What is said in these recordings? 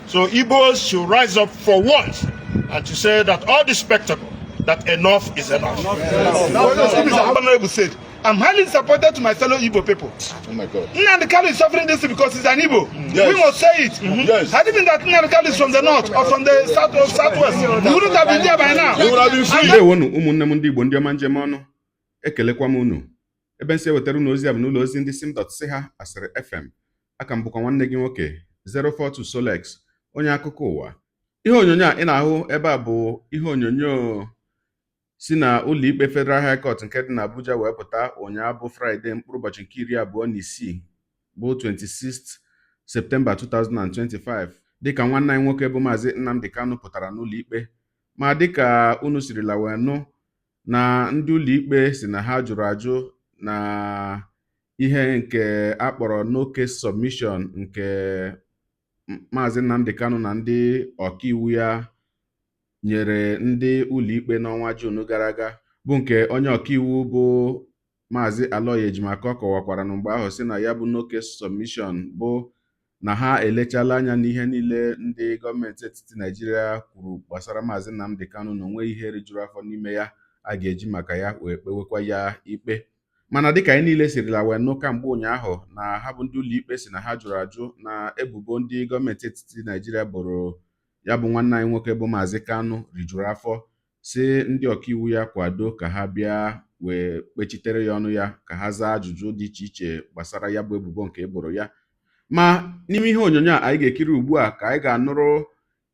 So Igbos should rise up for once and to say that all the spectacle, that enough is enough. Honorable said, I'm highly disappointed to my fellow Igbo people. Oh my God. Nnamdi Kanu is suffering this because he's an Igbo. Yes. We must say it. Yes. Had it been that Nnamdi Kanu is from the north or from the south or southwest, he wouldn't have been there by now. He would have been free. Ndewonu ụmụnne m ndị Igbo ndị ọma njem ọnụ, ekelekwa m unu. Ebe nsi ewetara unu ozi a bụ n'ụlọ ozi ndị sim.si ha asịrị FM. Aka m bụkwa nwanne gị nwoke 042 Solex, onye akụkọ ụwa. Ihe onyonyo a ị na-ahụ ebe a bụ ihe onyonyo si na ụlọikpe Federal High Court nke dị n'Abuja wee pụta ụnyaahụ bụ Fraịde mkpụrụ ụbọchị nke 26 bụ 26 Septemba 2025 dịka nwanne anyị nwoke bụ Mazi Nnamdi Kanu pụtara n'ụlọikpe, ma dịka unu sirila wee nụ na ndị ụlọikpe si na ha jụrụ ajụ na ihe nke akpọrọ no case submission nke Mazi Nnamdi Kanu na ndị ọkaiwu ya nyere ndị ụlọikpe n'ọnwa Juun gara aga, bụ nke onye ọkaiwu bụ Maazị Aloy Ejimaka kọwakwara na mgbe ahụ si na ya bụ no case submission bụ na ha elechala anya n'ihe niile ndị gọọmenti etiti Naịjirịa kwuru gbasara Maazị Nnamdi Kanu na onwe ihe rijuru afọ n'ime ya a ga-eji maka ya wee kpewekwa ya ikpe. Mana dịka anyị niile sirila wee nụ kamgbe ụnyaahụ na ha bụ ndị ụlọikpe si na ha jụrụ ajụ na ebubo ndị gọọmenti etiti Naịjirịa boro ya bụ nwanne anyị nwoke bụ Maazị Kanu rijuru afọ, si ndị ọkaiwu ya kwado ka ha bịa wee kpechitere ya ọnụ ya ka ha zaa ajụjụ dị iche iche gbasara ya bụ ebubo nke eboro ya. Ma n'ime ihe onyonyo a anyị ga-ekiri ugbu a ka anyị ga-anụrụ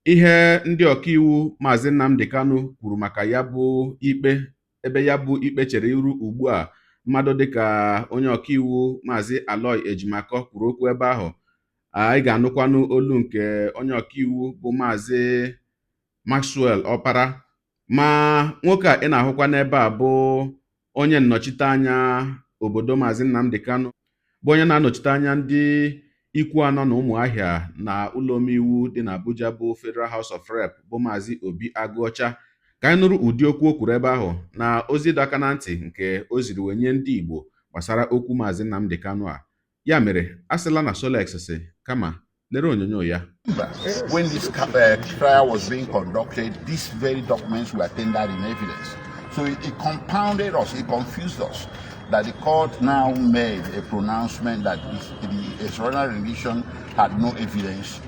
ihe ndị ọkaiwu Maazị Nnamdi Kanu kwuru maka ya bụ ikpe, ebe ya bụ ikpe chere iru ugbu a. Mmadụ dịka onye ọkaiwu Maazị Aloy Ejimaka kwuru okwu ebe ahụ. Anyị ga-anụkwanụ olu nke onye ọkaiwu bụ Maazị Maxwell Ọpara. Ma nwoke a ị na-ahụkwa n'ebe a bụ onye nnọchite anya obodo Maazị Nnamdi Kanu, bụ onye na-anọchite anya ndị ikwu anọ na Ụmụahịa na ụlọ omeiwu dị n'Abuja bụ Federal House of Rep bụ Maazị Obi Agụọcha. Ka anyị nụrụ ụdị okwu o kwuru ebe ahụ na ozi ịdọ aka na ntị nke o ziri wee nye ndị Igbo gbasara okwu Maazị Nnamdi Kanu a. Ya mere, asịla na Solex si kama lere onyonyo ya. When this trial was being conducted, these very documents were tendered in evidence. So it compounded us, it confused us, that the court now made a pronouncement that the extraordinary rendition had no evidence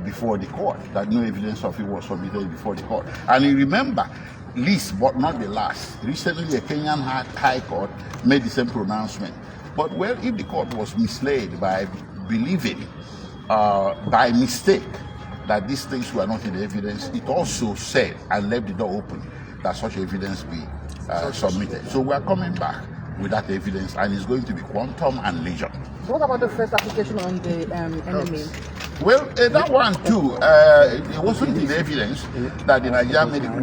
before the court, that no evidence of it was submitted before the court. And you remember, least but not the last, recently a Kenyan High Court made the same pronouncement. But well, if the court was misled by believing by mistake that these things were not in evidence, it also said and left the door open that such evidence be submitted. So we are coming back with that evidence, and it's going to be quantum and legion. What about the first application on the NMA? Well, that one too, it wasn't in evidence that the Nigerian Medical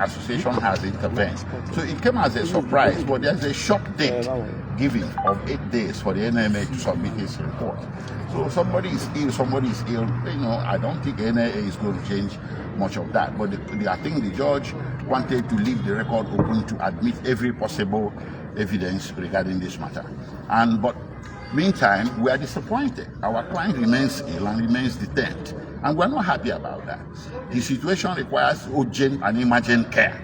Association has intervened. So it came as a surprise, but there's a short date given of 8 days for the NMA to submit its report. So somebody is ill, you know, I don't think NMA is going to change much of that. But I think the judge wanted to leave the record open to admit every possible evidence regarding this matter. But meantime, we are disappointed. Our client remains ill and remains detained, and we're not happy about that. The situation requires urgent and emergent care.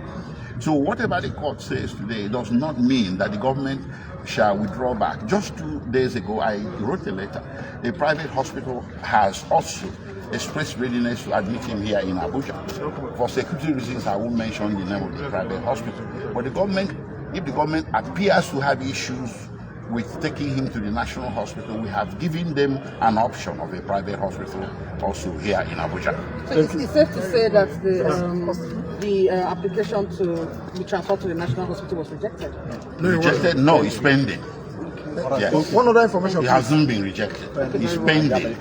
So whatever the court says today does not mean that the government shall withdraw back. Just 2 days ago, I wrote a letter. A private hospital has also expressed readiness to admit him here in Abuja. For security reasons, I won't mention the name of the private hospital. But the government, if the government appears to have issues with taking him to the national hospital, we have given them an option of a private hospital also here in Abuja. So it's safe to say that the application to be transferred to the national hospital was rejected? Rejected? No, it's pending. Yes. One other information. It hasn't been rejected. It's pending.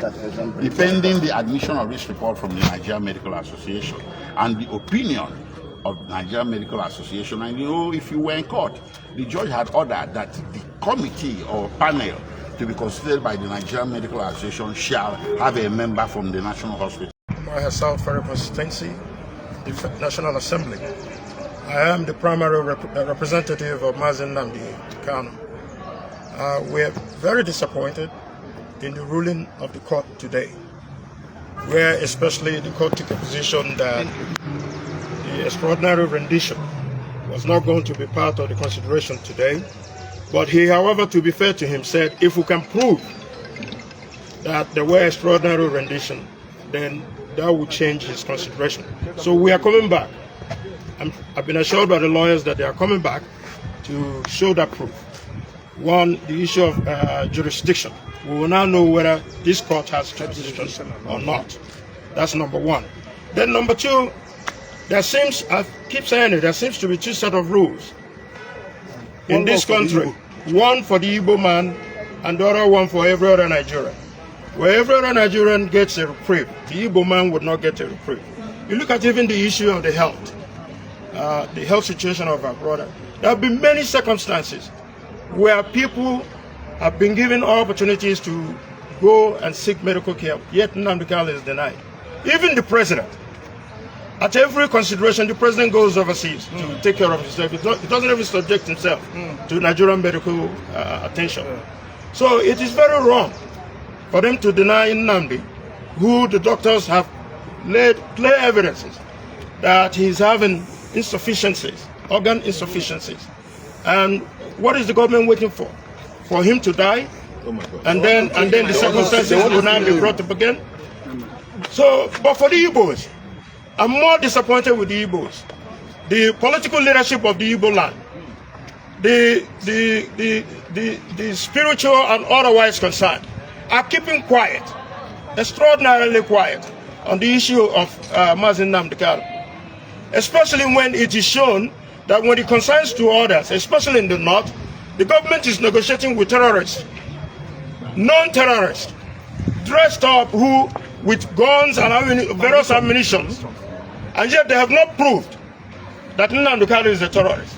It's pending the admission of this report from the Nigerian Medical Association and the opinion of Nigerian Medical Association. And you know, if you were in court, the judge had ordered that the committee or panel to be considered by the Nigerian Medical Association shall have a member from the National Hospital. Myself, for constituency, the National Assembly. I am the primary representative of Mazi Nnamdi Kanu. We are very disappointed in the ruling of the court today. where especially the court took a position that the extraordinary rendition was not going to be part of the consideration today. But he, however, to be fair to him, said if we can prove that there were extraordinary rendition, then that would change his consideration. So we are coming back. I've been assured by the lawyers that they are coming back to show that proof. One, the issue of jurisdiction. We will now know whether this court has jurisdiction or not. That's number one. Then number two, there seems, I keep saying it, there seems to be two sets of rules in this country. One for the Igbo man and the other one for every other Nigerian. Where every other Nigerian gets a reprieve, the Igbo man would not get a reprieve. You look at even the issue of the health situation of our brother. There have been many circumstances where people have been given opportunities to go and seek medical care, yet Nnamdi Kanu is denied. Even the president, at every consideration, the president goes overseas to take care of himself. He doesn't even subject himself to Nigerian medical attention. So it is very wrong for them to deny Nnamdi, who the doctors have laid clear evidences that he's having insufficiencies, organ insufficiencies. And what is the government waiting for? For him to die? Oh my God. And then the circumstances will now be brought up again? So, but for the Igbos, I'm more disappointed with the Igbos. The political leadership of the Igbo land, the spiritual and otherwise concerned, are keeping quiet, extraordinarily quiet, on the issue of Mazi Nnamdi Kanu. Especially when it is shown that when it concerns to others, especially in the north, the government is negotiating with terrorists, non-terrorists, dressed up with guns and various ammunition, and yet they have not proved that Nnamdi Kanu is a terrorist.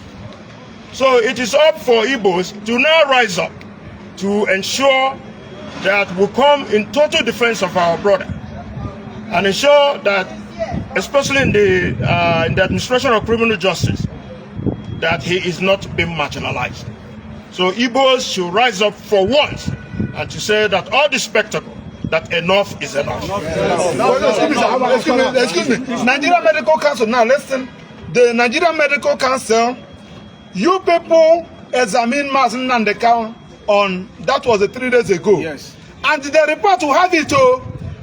So it is up for Igbos to now rise up to ensure that we come in total defense of our brother and ensure that, especially in the administration of criminal justice, that he is not being marginalized. So Igbos should rise up for once and to say that all this spectacle, that enough is enough. Excuse me. Nigerian Medical Council, now listen. The Nigerian Medical Council, you people examined Mazi Nnamdi Kanu on, that was 3 days ago. Yes. And the report will have it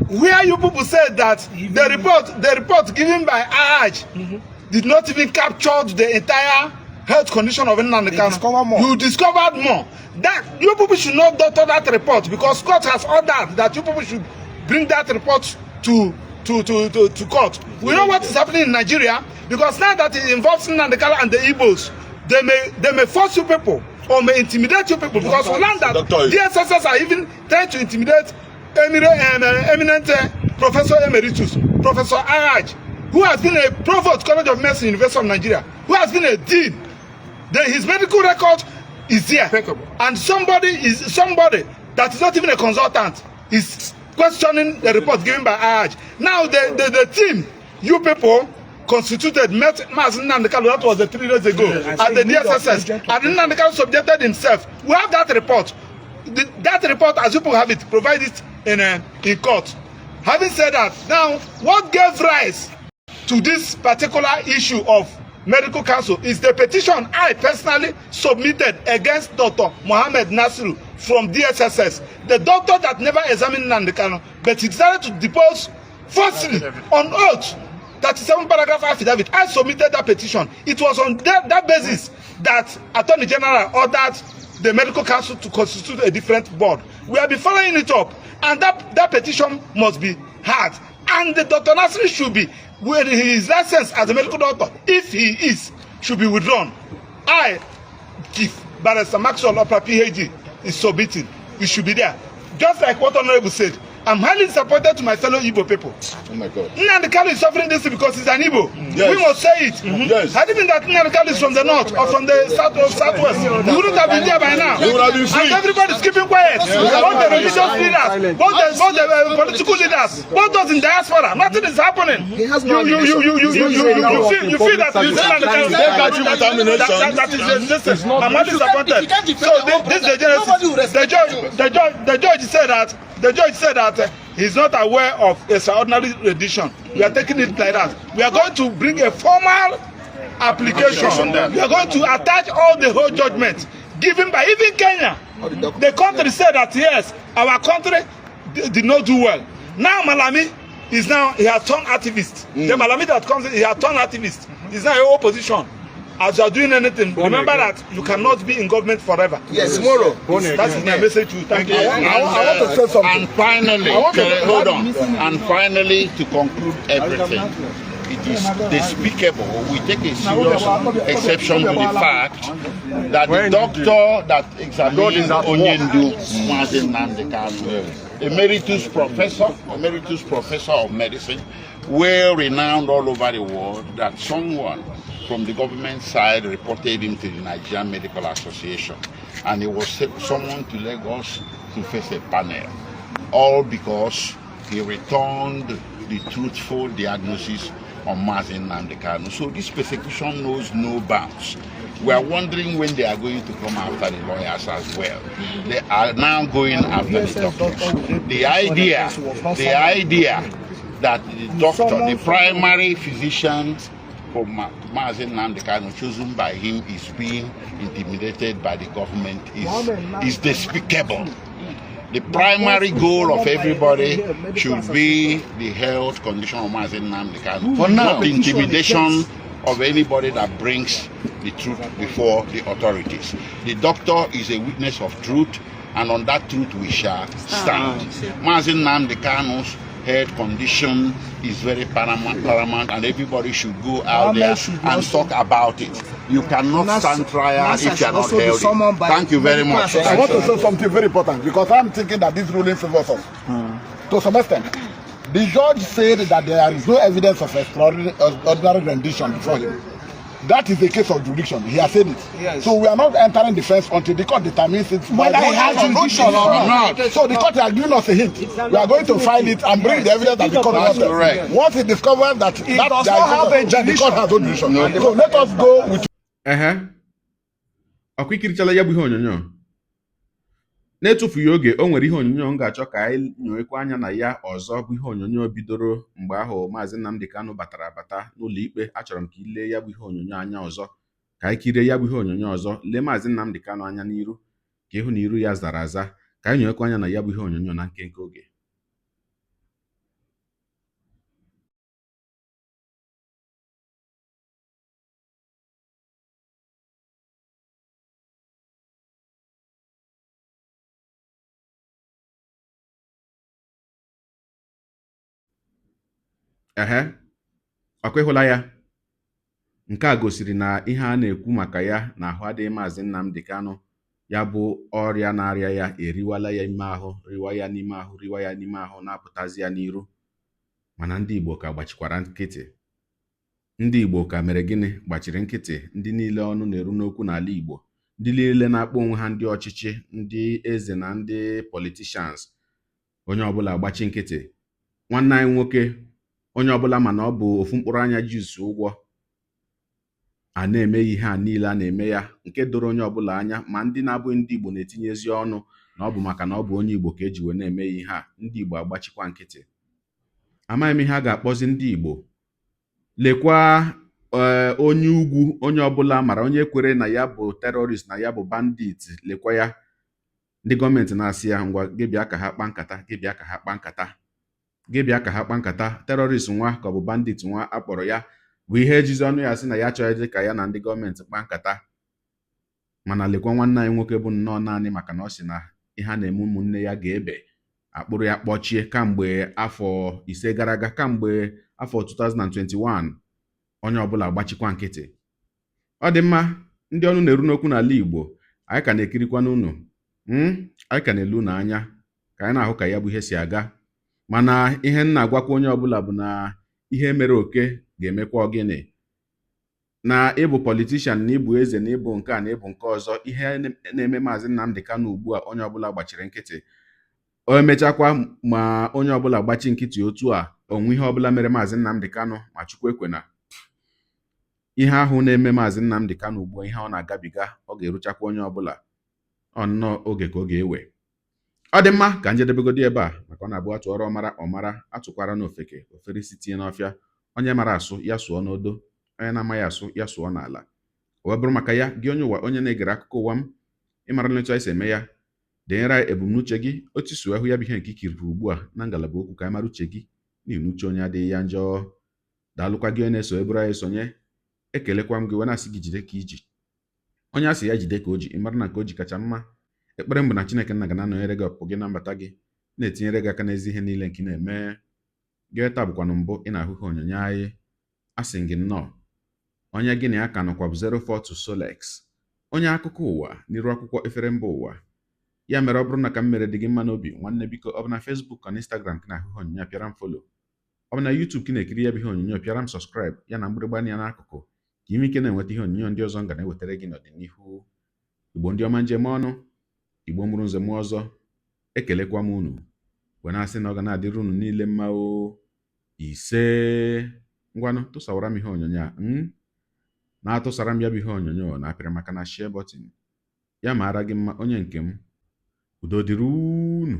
where you people said that the report given by IAJ did not even capture the entire health condition of Nnamdi Kanu. You discovered more. That you people should not doctor that report, because court has ordered that you people should bring that report to court. We know what is happening in Nigeria, because now that it involves Nnamdi Kanu and the Igbos, they may force you people or may intimidate you people, because we learned that DSSS are even trying to intimidate eminent Professor Emeritus, Professor IAJ, who has been a Provost College of Medicine, University of Nigeria, who has been a dean. His medical record is there, and somebody that is not even a consultant is questioning the report given by IAJ. Now the team, you people constituted, met Mazi Nnamdi Kanu, that was 3 days ago, at the DSSS, and Nnamdi Kanu subjected himself. We have that report. That report, as you people have it, provide it in court. Having said that, now what gave rise to this particular issue of Medical Council is the petition I personally submitted against Dr. Mohammed Nasiru from DSSS, the doctor that never examined Nnamdi Kanu, but he decided to depose falsely on oath. 37 paragraph affidavit. I submitted that petition. It was on that basis that Attorney General ordered the Medical Council to constitute a different board. We have been following it up, and that petition must be heard. And the Dr. Nasiru should be, with his license as a medical doctor, if he is, should be withdrawn. I, Chief Barrister Maxwell Opera PhD, is submitting. It should be there. Just like what Honorable said, I'm highly disappointed to my fellow Igbo people. Oh my God. Nnamdi Kanu is suffering this because he's an Igbo. Yes. We must say it. Yes. Had it been that Nnamdi Kanu is from the north or from the southwest, we wouldn't have been there by now. And everybody's keeping quiet. Both the religious leaders, both the political leaders, both those in diaspora. Nothing is happening. You feel that Nnamdi Kanu is I'm not disappointed. So this is the genesis. The judge said that he's not aware of extraordinary rendition. We are taking it like that. We are going to bring a formal application. We are going to attach all the whole judgments given by even Kenya. The country said that yes, our country did not do well. Now Malami is now, he has turned activist. The Malami that comes in, he has turned activist. He's now in opposition. As you are doing anything, remember that you cannot be in government forever. Yes, tomorrow. That is my message to you. Thank you. I want to say something. And finally, hold on. And finally, to conclude everything, it is despicable. We take a serious exception to the fact that the doctor that examined Onyendu, Mazi Nnamdi Kanu, emeritus professor of medicine, well renowned all over the world, that someone from the government side reported him to the Nigerian Medical Association, and he was summoned to Lagos to face a panel, all because he returned the truthful diagnosis on Mazi Nnamdi Kanu. So this persecution knows no bounds. We are wondering when they are going to come after the lawyers as well. They are now going after the doctors. The idea that the doctor, the primary physician for Mazi Nnamdi Kanu, chosen by him, is being intimidated by the government is despicable. The primary goal of everybody should be the health condition of Mazi Nnamdi Kanu, not the intimidation of anybody that brings the truth before the authorities. The doctor is a witness of truth, and on that truth we shall stand. Mazi Nnamdi Kanu's health condition is very paramount, and everybody should go out there and talk about it. You cannot stand trial if you are not healthy. Thank you very much. I want to say something very important, because I'm thinking that this ruling favors us to some extent. The judge said that there is no evidence of extraordinary rendition before him. That is the case of jurisdiction. He has said it. Yes. So we are not entering defense until the court determines it whether he has jurisdiction or not. So the court has given us a hint. We are going to file it and bring the evidence that the court wants. Once it discovers that the court has no jurisdiction. So let us go with. Ọkwa ikirichala ya bụ ihe onyonyo na-etufughị oge. O nwere ihe onyonyo m ga-achọ ka anyị nyowekwa anya na ya ọzọ, bụ ihe onyonyo bidoro mgbe ahụ Mazi Nnamdi Kanu batara abata n'ụlọ ikpe. Achọrọ m ka ile ya bụ ihe onyonyo anya ọzọ, ka anyị kirie ya bụ ihe onyonyo ọzọ, lee Mazi Nnamdi Kanu anya n'iru, ka ịhụ na iru ya zara aza, ka anyị nyowekwa anya na ya bụ ihe onyonyo na nkenke oge. Ọkwa ịhụla ya. Nke a gosiri na ihe a na-ekwu maka ya na ahụ adịghị Mazi Nnamdi Kanu, ya bụ ọrịa na-arịa ya, eriwala ya ime ahụ, riwa ya n'ime ahụ, na-apụtazi ya n'iru. Mana ndị Igbo ka gbachikwara nkịtị. Ndị Igbo ka mere gịnị? Gbachiri nkịtị. Ndị niile ọnụ na-eru n'okwu n'ala Igbo, ndị niile na-akpọ onwe ha ndị ọchịchị, ndị eze na ndị politicians, onye ọbụla gbachi nkịtị. Nwanne anyị nwoke, onye ọbụla mana ọ bụ ofu mkpụrụ anya juice ụgwọ, a na-eme ihe a niile a na-eme ya, nke doro onye ọbụla anya. Ma ndị na-abụghị ndị Igbo na-etinyezi ọnụ na ọ bụ maka na ọ bụ onye Igbo ka eji wee na-eme ihe a. Ndị Igbo agbachikwa nkịtị. Amaghị m ihe a ga-akpọzi ndị Igbo. Lekwa onye ugwu, onye ọbụla mara, onye kwere na ya bụ terrorist, na ya bụ bandit, lekwa ya. Ndị gọọmenti na-asị ya, ngwa gị bịa ka ha kpaa nkata, gị bịa ka ha kpaa nkata, gị bịa ka ha kpaa nkata. Terrorist nwa ka ọ bụ bandit nwa akpọrọ ya bụ ihe ejizi ọnụ ya sị na ya chọrọ ka ya na ndị gọọmenti kpaa nkata. Mana lekwa nwanne anyị nwoke bụ nnọọ naanị maka na ọ sị na ihe a na-eme ụmụnne ya ga-ebe, akpụrụ ya kpọchie kamgbe afọ 5 gara aga, kamgbe afọ 2021. Onye ọbụla agbachikwa nkịtị. Ọ dị mma, ndị ọnụ na-eru n'okwu n'ala Igbo, anyị ka na-ekirikwa n'unu, anyị ka na-elu n'anya ka anyị na-ahụ ka ya bụ ihe si aga. Mana ihe m na-agwakwa onye ọbụla bụ na ihe mere oke ga-emekwa ogene. Na ịbụ politishan, na ịbụ eze, na ịbụ nke a, na ịbụ nke ọzọ, ihe na-eme Mazi Nnamdi Kanu ugbu a, onye ọbụla gbachiri nkịtị. O emechakwa ma onye ọbụla gbachi nkịtị otu a, onwe ihe ọbụla mere Mazi Nnamdi Kanu, ma Chukwu ekwena ihe ahụ na-eme Mazi Nnamdi Kanu ugbu a, ihe ọ na-agabiga, ọ ga-eruchakwa onye ọbụla. Ọ nnọọ oge ka ọ ga-ewe. ọ dị mma ka njedebegodi ebe a maka ọ na-abụ atụọrọ ọmara atụkwara n'ofeke ofere isi tinye n'ọfịa, onye mara asụ ya sụọ n'odo, onye na-amaghị asụ ya sụọ n'ala. O wee bụrụ maka ya, gị onye ụwa onye na-egere akụkọ ụwa m, ịmara nletu anyị si eme ya, denyere ebumnuche gị otu isi ahụ ya bụ ihe nke ikiriri ugbu a na ngalaba okwu ka anyị mara uche gị n'ihi na uche onye adịghị ya njọ. Daalụkwa gị onye na-eso eburu anyị sonye, ekelekwa m gị wee na-asị gị jide ka iji. Onye asị ya jide ka o ji, ịmara na nke o ji kacha mma. Ekpere mbụ na Chineke nna ga na-anọnyere gị ọpụpụ gị na mbata gị, na-etinyere gị aka n'ezi ihe niile nke ị na-eme. Gị taa bụkwanụ mbụ ị na-ahụ ihe onyonyo anyị, asị gị nnọọ. Onye gị na ya ka nọkwa bụ 042 Solex, onye akụkọ ụwa n'iru akwụkwọ efere mba ụwa. Ya mere ọ bụrụ na ka m mere dị gị mma n'obi, nwanne biko ọ bụ na Facebook na Instagram ka na-ahụ ihe onyonyo pịara m follow, ọ bụ na YouTube ka na-ekiri ya bụ ihe onyonyo pịara m subscribe ya na mgbịrịgba ya n'akụkụ ka ime ike na-enweta ihe onyonyo ndị ọzọ m ga na-ewetara gị n'ọdịnihu. Igbo ndị ọma njem ọnụ, Igbo mụrụ nze m ọzọ, ekelekwa m unu wee na-asị na ọ ga na-adịrị unu niile mma o. Ise ngwanụ tụsawara m ihe onyonyo a na-atụsara m ya bụ ihe onyonyo na-apịrị maka na share button ya mara gị mma onye nke m. Udo dịrị unu.